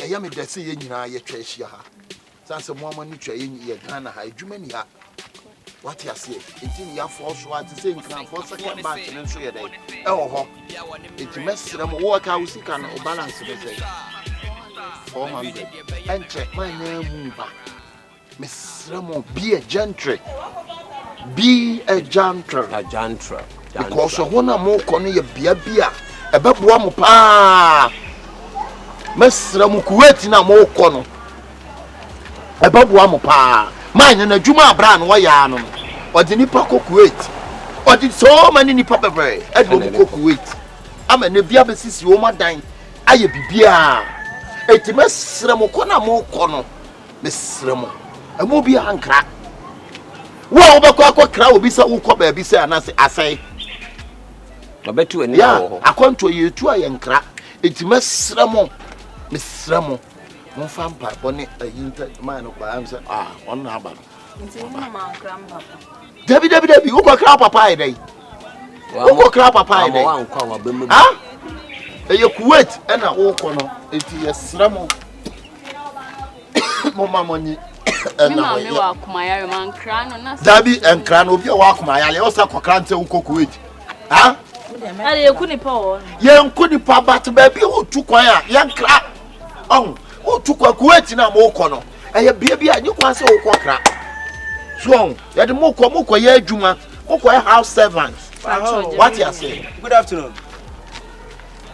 yami de say ye nyina ye twa ehia ha sanse mo amani twa ye Ghana ha adwuma ni ha what you say enti ya for so at say nkan for second batch nso ye dey e wo ho enti mesrem wo ka usika no balance be say 400 enche man na mu ba mesrem be a gentry because when I'm more corny, beer, a babuam pa Mesram Kuwait na more corner. A babuam pa, mine and a Juma brand, Wayano, or the Nipako Kuwait, or did so many Nipapa Bray, Edward Kuwait. I'm a Nebiabasis woman dying. I be beer. A Mesram corner more corner, Miss Ramo, a movie and crack. Wo bakwa crowd bi say wo ko ba bi say anase asai obetu ani wo akonto yetu ayenkra etimasramo mesramo mo fa mpa bone ayinta man ko am say on na aba nti mo ma nkra mpa dabi wo ko kra papa ai dai wo ko kra papa ai dai ha eye Kuwait na wo ko no eti yesramo mo mamoni na me wa kumayare man kra no na dabi enkra no obi wa kumayare o sa kokra nte wo Kuwait ha ale yeku ni pa wo yenku ni pa bat ba bi o tukwan a yenkra on o tukwa Kuwait na mo ko no eye bia bia nyi kwa se wo kokra so ye de mo ko ye adwuma mo ko house servant what you say good afternoon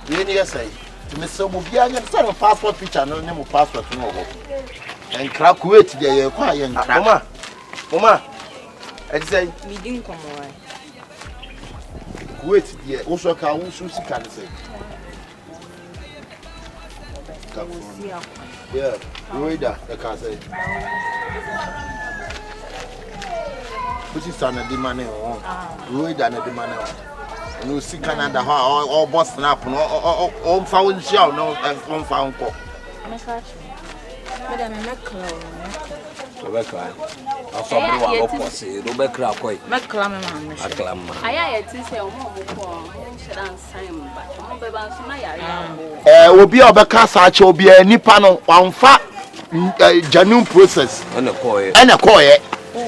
ye ni say to me so mo bia nya say passport picture no ne mo passport no wo en kra Kuwait de ye kwa ye nkra Momaa I say mi din komo wa Kuwait de wo so ka wo so sika ne say yeah Ruida the ka say which is an the money on Ruida na the money on no see Canada ha or boss snap no on found show no on found ko madam mekla Rebecca asobro wa opose Rebecca akoi mekla me ma aklama aya ye ti se o mo ko nshira nsan ba mo be ba nso na yare obi obeka saache obi nipa no wanfa janum process ene koye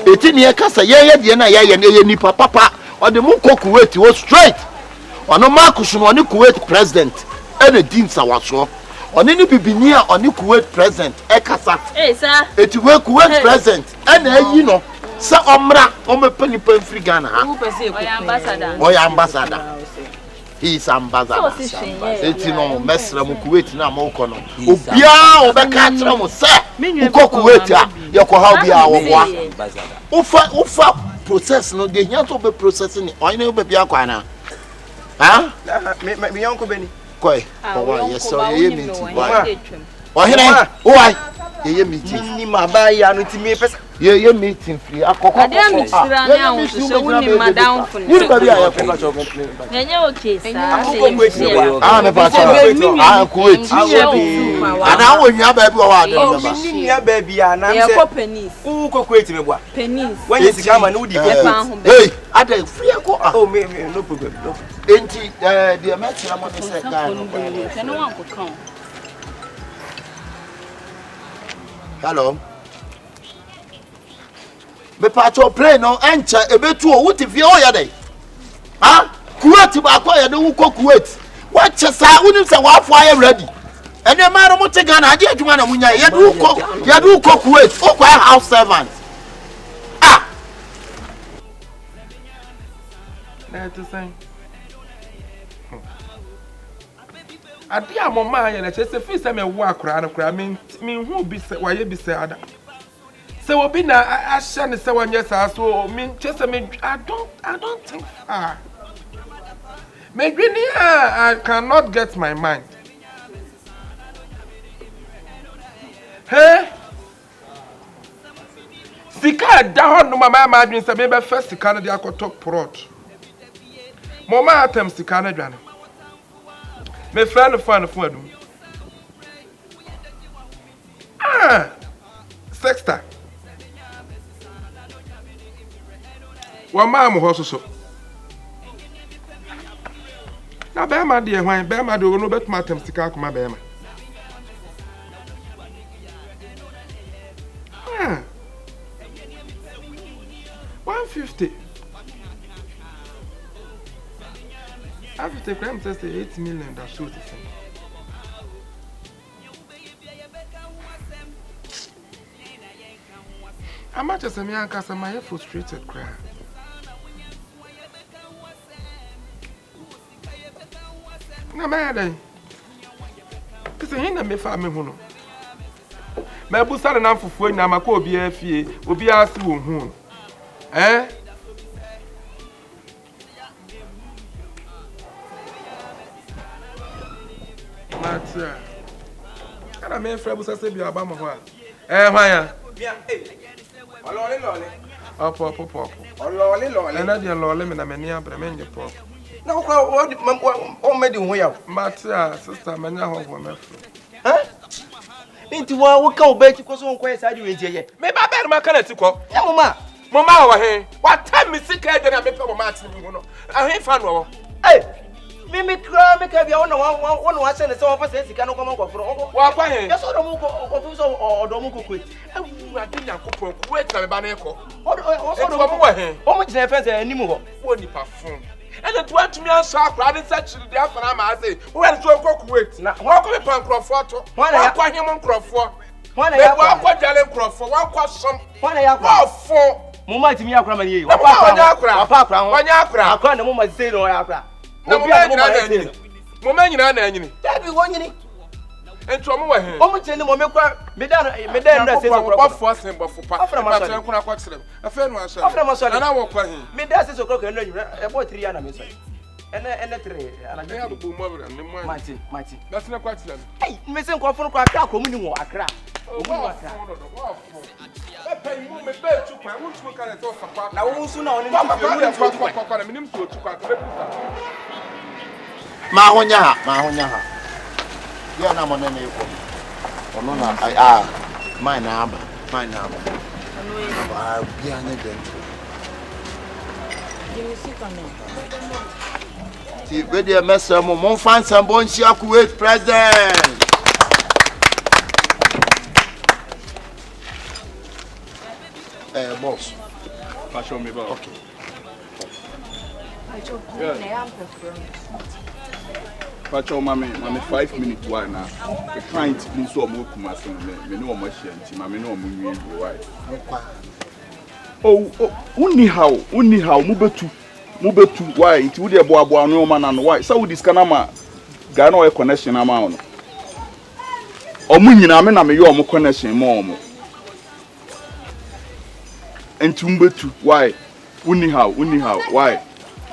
eti ne kasa ye de na ye ne nipa papa o de mu ko Kuwait wo straight ono Marcus no ne Kuwait president ene din sawaso oni ni bibini a oni Kuwait president e kasa sir eti we Kuwait president ene ayi no se omra o me panipa mfiri Ghana ha o ya ambassador he is ambassador eti no mesra mu Kuwait na ma uko no obia obeka kire mo se uko Kuwait a ye ko ha obia wo ufa process no de nya to be process ni o ina be bia kwa na ha me yonko beni koi oh yes so ye meeting oh here why ye meeting ni maba ya no ti me pesa ye meeting free akoko ade mi sira na wo so woni madam fun ni ba bia ya ko nyenye okay sa me pa so Kuwait ana wo nya ba bi o wa de ba ni nya ba bi ana se ye ko penis ku ko Kuwait me bua penis when you sika ma no di hey ade free ko oh me no problem no enti the metro mo se guy no wan ko kan hello me pato play no enche ebetu o wuti fi o ya dey ha Kuwait ba kwa ya de wu ko Kuwait wa chesa unim se wa afọ ya ready ene ma no muti Ghana ade adwuma na munya ya de ko Kuwait o kwa house servant that is saying ade a Momaa ya na chese fi se me wo akora no kora me hu bi se waye bi se ada se obi na ahye ne se wanye sa so me chese me I don't think me dwini I cannot get my mind hey sika da ho no mama ma adwin se me be first sika no de akoto prod Momaa atem sika na dwane me friend fan fun adum sexta wa ma mo ho so na be ma de hwan be ma de no betuma atem sika akoma be ma After crime says 8 million that shows it. How much as a man cast my frustrated cry? No matter. Because I ain't me family who. My boss are enough for food. Now my co be a fee will be asked to whom. Eh? Matter. Can I make friends as a be about my wife? Eh, why? Up. Lolly. And I dear Lolly, and I'm a near Bremen. No, what made you way out? Matter, sister, my now woman. Huh? Into what come back to cause on quest I do in here. Maybe I better my color to call. Momaa. Momaa over here. What time is sick? I didn't make a match. I ain't fun. Hey, Mimi cry, make up your own one send the office. You cannot come over for Walk by yes, or don't quit. I didn't wait. I'm a banana. How much defense anymore? What you perform? And the 20 million sharp, I didn't search the after I say, who had to go Kuwait? Now, walk with Pancroft photo. Why I quite him on Crawford? Why I quite Jalen Crawford? One question. Why I have 4 Momaa to me, I cry. One yakra. I can't the moment say no, I cry. Momaa, you know, that be one in it. And to a How much any moment, Madame, what force him, but for Papa, a friend was and I walk by him. That's 6 o'clock and about 3 animals. And a 3, and I have a boom over and mighty. That's not quite them. Hey, Missing Crawford, I crack, community, I crack. Mahonya. Yeah, I'm on any one. No, my number. I'll be an agent. See, where the messer, Mon fans and Bon Kuwait president. Boss. Show me about. Okay. Pacho mami 5 minutes why now? The client needs to move Kumasi. Me know much and mami know mu why. Oh, uni how mubetu why it would Yeboah no man and why so this kanama Ghana connection amount. Omunyina me na me yo mo connection mo. Entumbetu why uni how why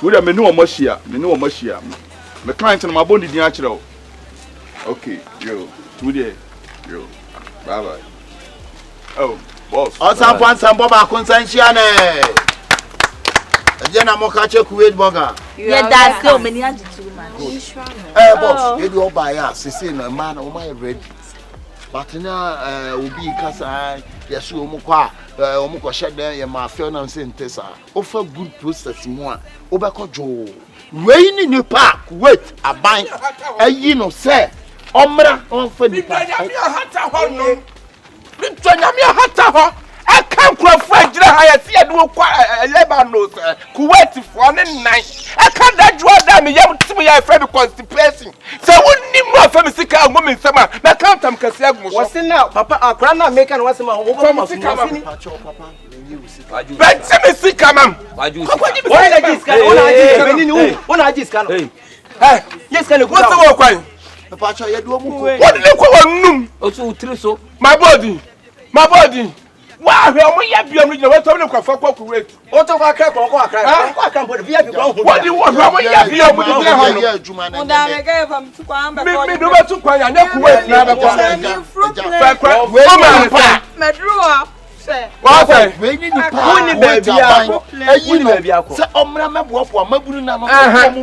would me know much here. My client and my body didn't actually. Okay, yo, bye bye. Oh, boss. Some Boba Consensiane. Again, I'm a Kyekyeku burger. Yeah, that's so many attitude, man. Boss, you do buy us. You see, no man, oh my red. But now, will be Casa, yes, Omuko shed there, and my friend and Saint Tessa. Offer good process more. Obako Joe. Rain in the park, wait, a bind, a you say, Omra on for the I can't cry French. I see a do Lebanon, Kuwait for 1 night. I can't that draw down me. You have to be a friend of constipation. So, wouldn't need more family sick and woman summer. I can't come Kyekyeku. What's in now, Papa? Our grandma making what's my over sick, Papa. But Timmy sick, come Why do you why this guy? One I just can't. Yes, can you go? What's the work? What did you call a also so? My body. Wow, we have been reading what I'm looking for Kuwait. What of our crack or crack? I can't put a vehicle. What do you want? We have been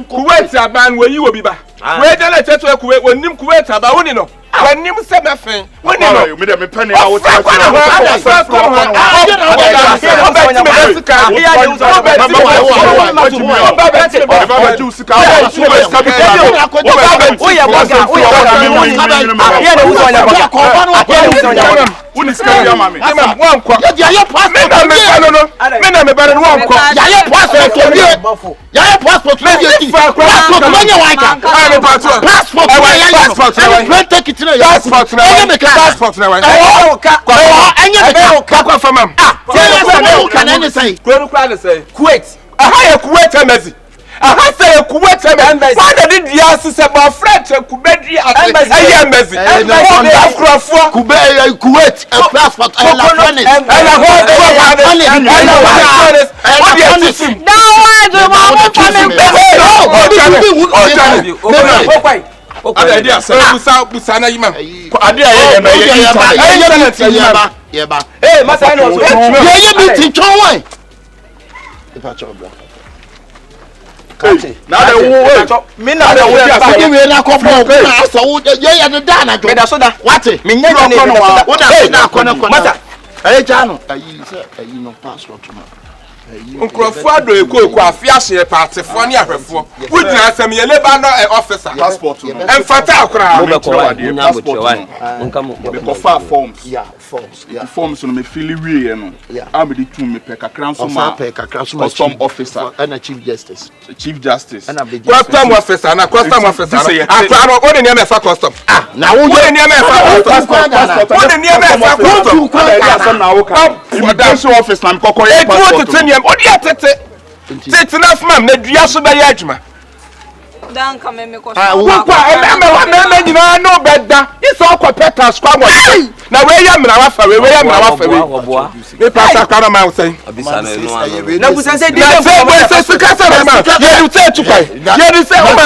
Kuwait, a man where you will be back. Where the letter to Kuwait when Nim Kuwait about winning. When you say nothing, when you know, me me penny I will tell Kuwait. Kuwait embassy. I say Kuwait embassy. Why did the answer say my friend Kuwait embassy? Kuwait passport Nkrofo ado eko afiase party fo ne ahwefo wudina asem ye Lebanon officer passport emfata akra because far forms forms no me feel wie no am dey tu me pe kakran so ma custom officer and chief justice custom officer na custom officer akra no woni ne me fa custom na wo woni ne me fa custom woni ne me fa custom na wo ka immigration office na me kokoye passport odi atete tete na fam na dua so be ya adwuma dan ka me ko me nyina no beda iso okọ petas kwa mo na we ya mra wa fa we ya mra wa fa we me pasa kwa ma say na busa say na say kasa na ma ye du say tukwa ye du say o ma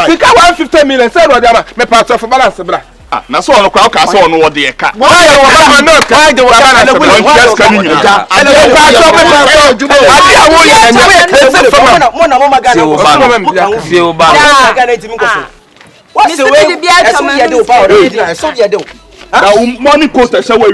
sika 150 million say ro dia ma me pasa for balance bra na so ono kwa ka so ono wo de ka why you no ka de wa na le just can you ja na money cost say we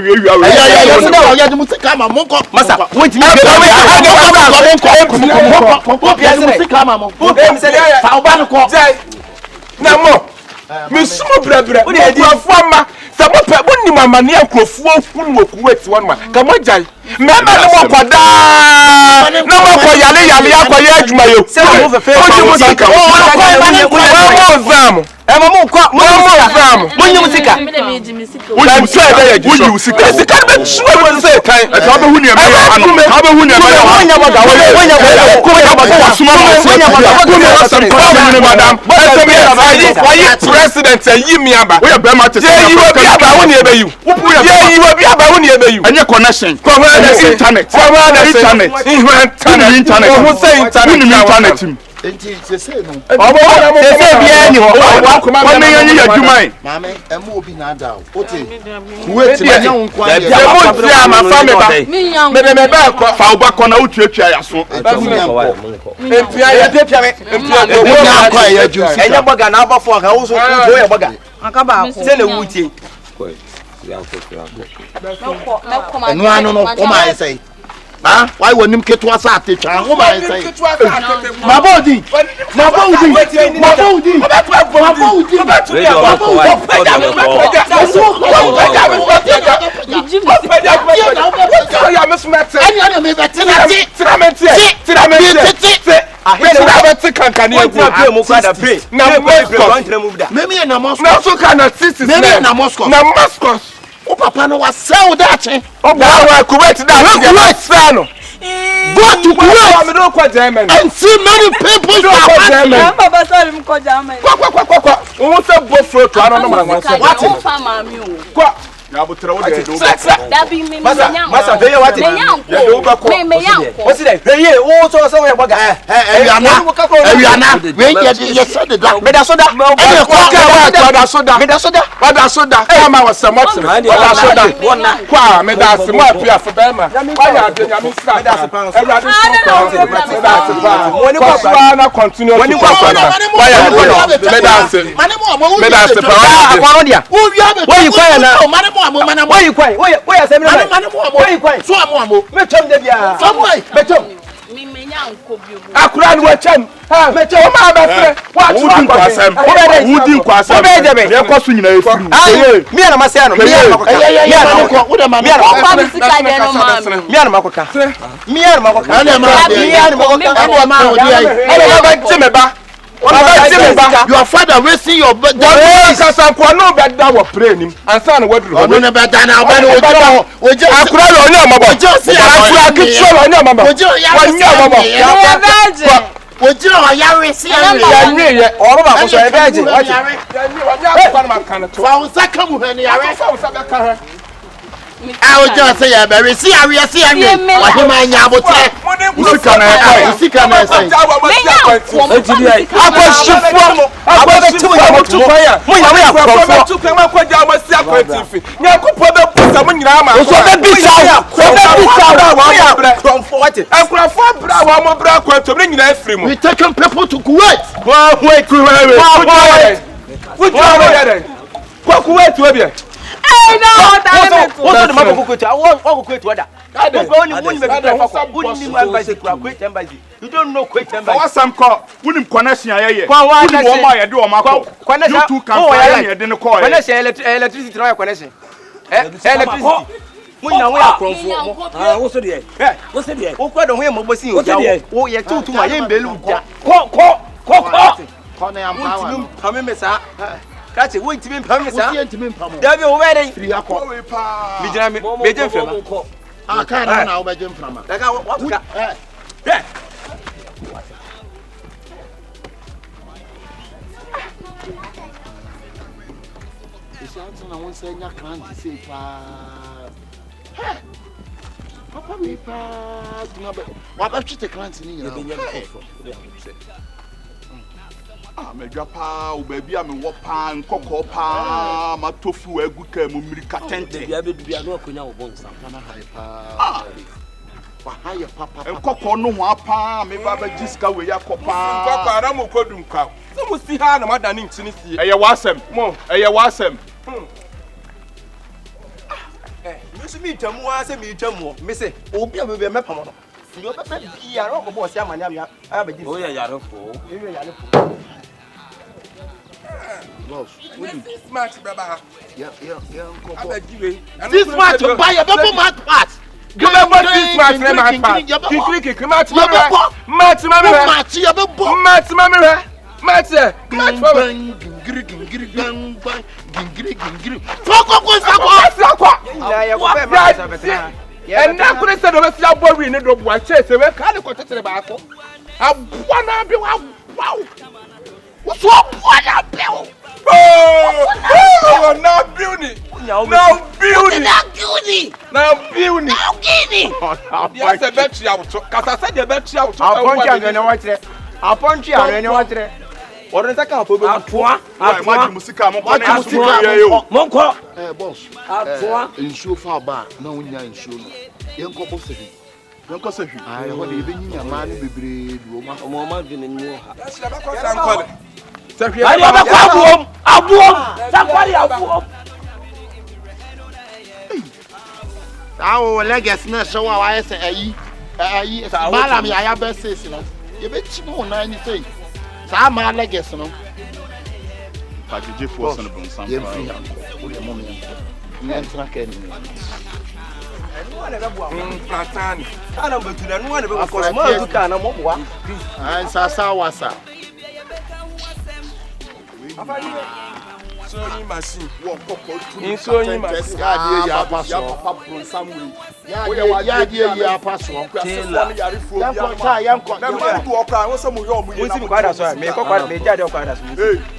me sumo brabra nkrofo ama se mo pe woni mama ne nkrofo hunu Kuwait won ma ka mo jai me ma ne mo kwada na mo ko yale akoye adwuma yo se mo fefe o sika president me aba we be ma te say you will be aba woni ebe you you will be aba woni ebe you any connection internet who say internet enti se say no se say bia ni ho wa me yan ya dwumai mama emu obi na ada o te Kuwait na nya nkwa ya mo ti ama fa me ba me ba ko fa oba ko na utuatua ya so empia ya pepia nkwa ya juice enya boga na abafo ka wo so ko ya boga aka ba se na wutie enu anu no o ma say why wonim ketwa sa atetwa ho ma say mabodi o papa no was sell that o ba Kuwait that no go to Kuwait me no kwa German and see many people go kwa German baba sorry me ko German kwa o se bo fruit ano no ma what o fa ma mi o kwa na butra wo de do da bi me masa dey what me yanko what's it dey o so we boga Ewiana we ye said that me da soda soda kama wasamoti wada soda kwa me da se mo apia for bema waya ade nyame sika me da se pan woni kwa na continue woni kwa waya me da se Me da se pa. Akwano dia. Wo wi ame. Why you quiet now? Mane mo amo mane mo. Why you quiet? Why you say me? Mane mo amo. Why you quiet? So amo amo. Me chom de bia. So amo ai. Me chom. Me menya nko bi mu. Akura ni wachem. Ha, me che o ma ba fre. Wa Wudi nkwasem. Wudi nkwasem. Obe de be. Ne koso nyina efiri. Ayi, me na mase ano. Me na makoka. Me na ko. Wo da ma. Me na Papa mi sika de no ma. Me na makoka. Me na makoka. Ana ma. Me na makoka. Ana ma o di ai. Ana ba je me ba. Your father raising your Wọ́n ní kasankwa náà bẹ da wọ pray nim ansa na wọ́dúró hɔ. ọ̀nà bẹ da náà ọ̀bẹ ni ojú akura lọ ní ọmọbọ akura kìtìwọ́ lọ ní ọmọbọ wọ́n ní ọmọbọ. ojú ọ̀yáwé sí ẹ̀rẹ̀ yẹn ní yẹ ọ̀rọ̀ bá kọsọ ẹ̀ bẹ́ẹ̀ jẹ wọ́n ti. wọ́n ní àkùkọ ni màá kàn tó. fàwùsá kàmù hẹ̀ ni yàrá. fàwùsá bẹ kàn hẹ. ojú ọ̀sẹ̀ yẹ bẹ̀rẹ̀ sí àríyá sí ẹ̀rẹ̀ wàhí máa ń yà abotire. musika na ẹ̀ kọ́ ẹ̀. musika na ẹ̀ sẹ́yìn. We taking people to Kuwait. Kuwait. Hey, no, that What's the matter with I want Kuwait weather. You don't know Kuwait embassy. What's some call? Wouldn't connection I Why do you two can find it in the coil. Electricity no connection. Electricity. Mun na we akronfo. What's the what's the Wo kwa do ho mo bosi o ja wo ye tutu ma ye mbelu ja. Kọ́ni àmàwà. Wọ́n ti mi mesa. Kati wo ti mi pam mesa. Wọ́n ti mi pam. Dabi wo be dey. Firi akọ. Mi jina mi be je mframa. Ah, kan na wo be je mframa. Daga what ka. Na wọ́n sẹ́ nya kranti sẹ́ paa. Papa mi paa tuma bẹ wà bẹ twitẹ kranti ni yìnyín. Me drapa o baby am wo pa nkoko pa ma tofu egu ka mu mirika tente. Bia no akonya wo bon sam. Kana hai paa. Wa hai papa. Nkoko no ho apa me ba ba jiska we yakopa. Nkoko ara mo kodum kwa. So mu si ha na madane ntini sie. Eye wasem. Mo, eye wasem. Mi tamu wa se mi tamu. Me se obi am be me pam no. Ni o be be bia ro ko bo se amane am ya ba ji. O ya yarefo. Ewe yarefo. Boss, This match baba. yeah, nkoko. Abajiwe. This match buy your double match pass. Give me what this match na match pass. Kikiki match ma me. Match ma me. Match ya be bo. Match ma me. Match. Match ma me. Gingiri. Foko. Na ya ko be ma sa beta. And now could say do see aboru ni do bua chase we ka le ko tetere ba ko. Abua na bi wa wow. What's up? What up? Oh, now beauty. Now beauty. Now Guinea. Yes, a battery out. Because I said the battery out. Apon chi anu wa tire. Apon chi anu wa tire. Orin saka apo be Atoa. Ma ji musika mo na musika ye yo. Monko. Boss. Atoa. Nsuo fa ba na wonya nsuo no. Yenko bo sehi. Yenko sehi. Ai ho de ebenyinya ma ne bebre duo ma. Momaa bi ne mu ha. Yes, la ba ko san ko. Ari abakwa abuom. Sakwari abuom. Awo legacy na show wa yesa ayi. Malam ya ya be sesi no. Ye be chimo na ni sei. Sa ma legacy no. Pajeje fo so no bon sam. Ye free hand. O le mom yan. Ni entra ka ni. anu na be boa. Platani. Ana betu na anu na be ko so ma duka na mo boa. An sa wasa. Sewing machine. Sewing machine. Ya paso. Ya paso.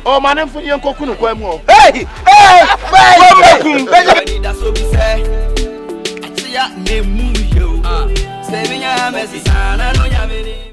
Oh, man, for you kokunu kwa mu. Hey! That's what we say. I see ya name you. Say me ya messy.